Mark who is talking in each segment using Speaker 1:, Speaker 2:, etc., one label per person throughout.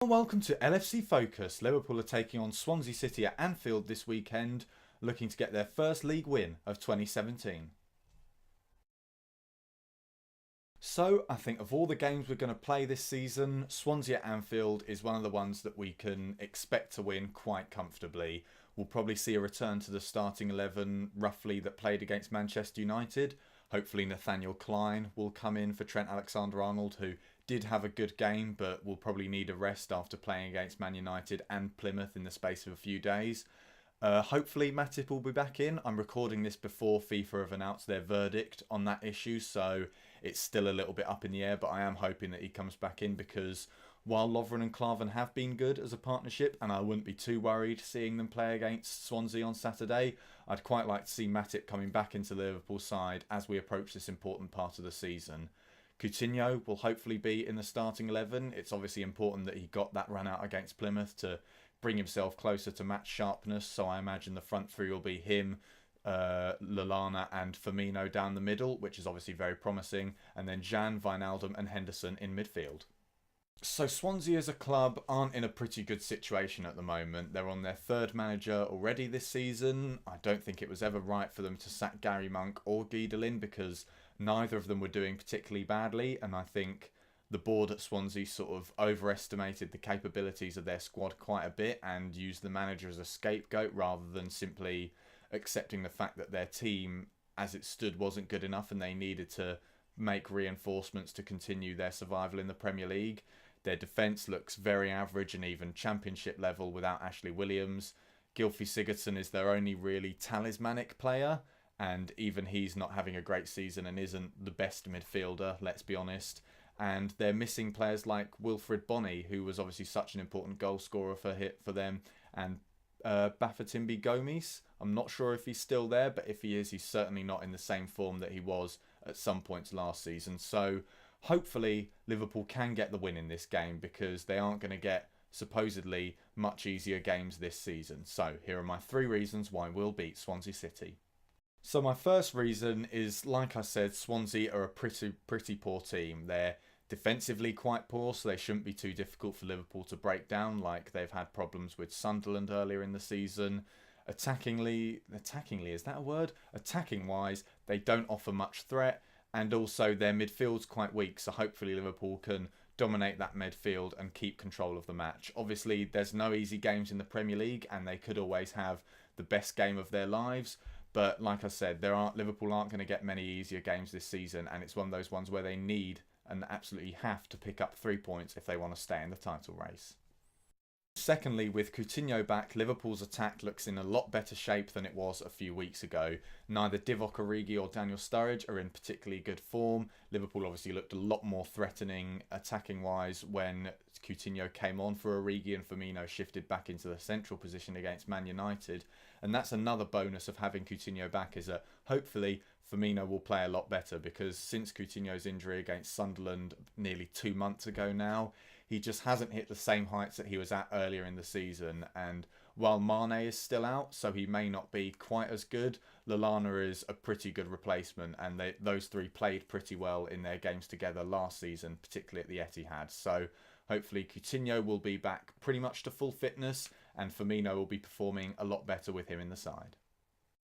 Speaker 1: Welcome to LFC Focus. Liverpool are taking on Swansea City at Anfield this weekend, looking to get their first league win of 2017. So, I think of all the games we're going to play this season, Swansea at Anfield is one of the ones that we can expect to win quite comfortably. We'll probably see a return to the starting 11 roughly that played against Manchester United. Hopefully Nathaniel Klein will come in for Trent Alexander-Arnold, who did have a good game but will probably need a rest after playing against Man United and Plymouth in the space of a few days. Hopefully Matip will be back in. I'm recording this before FIFA have announced their verdict on that issue, so it's still a little bit up in the air, but I am hoping that he comes back in because while Lovren and Klavan have been good as a partnership, and I wouldn't be too worried seeing them play against Swansea on Saturday, I'd quite like to see Matip coming back into the Liverpool side as we approach this important part of the season. Coutinho will hopefully be in the starting 11. It's obviously important that he got that run out against Plymouth to bring himself closer to match sharpness, so I imagine the front three will be him, Lallana and Firmino down the middle, which is obviously very promising, and then Jan, Wijnaldum and Henderson in midfield. So Swansea as a club aren't in a pretty good situation at the moment. They're on their third manager already this season. I don't think it was ever right for them to sack Gary Monk or Guidolin because neither of them were doing particularly badly, and I think the board at Swansea sort of overestimated the capabilities of their squad quite a bit and used the manager as a scapegoat rather than simply accepting the fact that their team as it stood wasn't good enough and they needed to make reinforcements to continue their survival in the Premier League. Their defence looks very average and even championship level without Ashley Williams. Gylfi Sigurdsson is their only really talismanic player, and even he's not having a great season and isn't the best midfielder, let's be honest. And they're missing players like Wilfried Bony, who was obviously such an important goal scorer for them, and Bafétimbi Gomis. I'm not sure if he's still there, but if he is, he's certainly not in the same form that he was at some points last season. So hopefully Liverpool can get the win in this game because they aren't going to get supposedly much easier games this season. So here are my 3 reasons why we'll beat Swansea City. So my first reason is, like I said, Swansea are a pretty poor team. They're defensively quite poor, so they shouldn't be too difficult for Liverpool to break down like they've had problems with Sunderland earlier in the season. Attacking-wise, they don't offer much threat, and also their midfield's quite weak, so hopefully Liverpool can dominate that midfield and keep control of the match. Obviously, there's no easy games in the Premier League, and they could always have the best game of their lives. But like I said, Liverpool aren't going to get many easier games this season, and it's one of those ones where they need and absolutely have to pick up 3 points if they want to stay in the title race. Secondly, with Coutinho back, Liverpool's attack looks in a lot better shape than it was a few weeks ago. Neither Divock Origi or Daniel Sturridge are in particularly good form. Liverpool obviously looked a lot more threatening attacking-wise when Coutinho came on for Origi and Firmino shifted back into the central position against Man United. And that's another bonus of having Coutinho back, is that hopefully Firmino will play a lot better, because since Coutinho's injury against Sunderland nearly 2 months ago now, he just hasn't hit the same heights that he was at earlier in the season. And while Mane is still out, so he may not be quite as good, Lallana is a pretty good replacement, and those three played pretty well in their games together last season, particularly at the Etihad. So hopefully Coutinho will be back pretty much to full fitness, and Firmino will be performing a lot better with him in the side.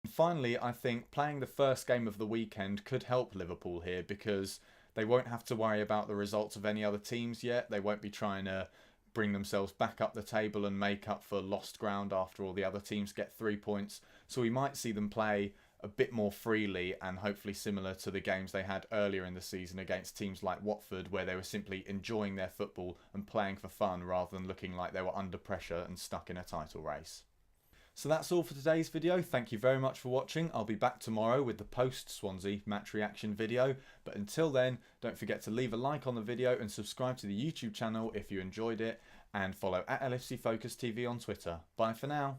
Speaker 1: And finally, I think playing the first game of the weekend could help Liverpool here, because they won't have to worry about the results of any other teams yet. They won't be trying to bring themselves back up the table and make up for lost ground after all the other teams get 3 points. So we might see them play a bit more freely and hopefully similar to the games they had earlier in the season against teams like Watford, where they were simply enjoying their football and playing for fun rather than looking like they were under pressure and stuck in a title race. So that's all for today's video. Thank you very much for watching. I'll be back tomorrow with the post-Swansea match reaction video. But until then, don't forget to leave a like on the video and subscribe to the YouTube channel if you enjoyed it. And follow at LFC Focus TV on Twitter. Bye for now.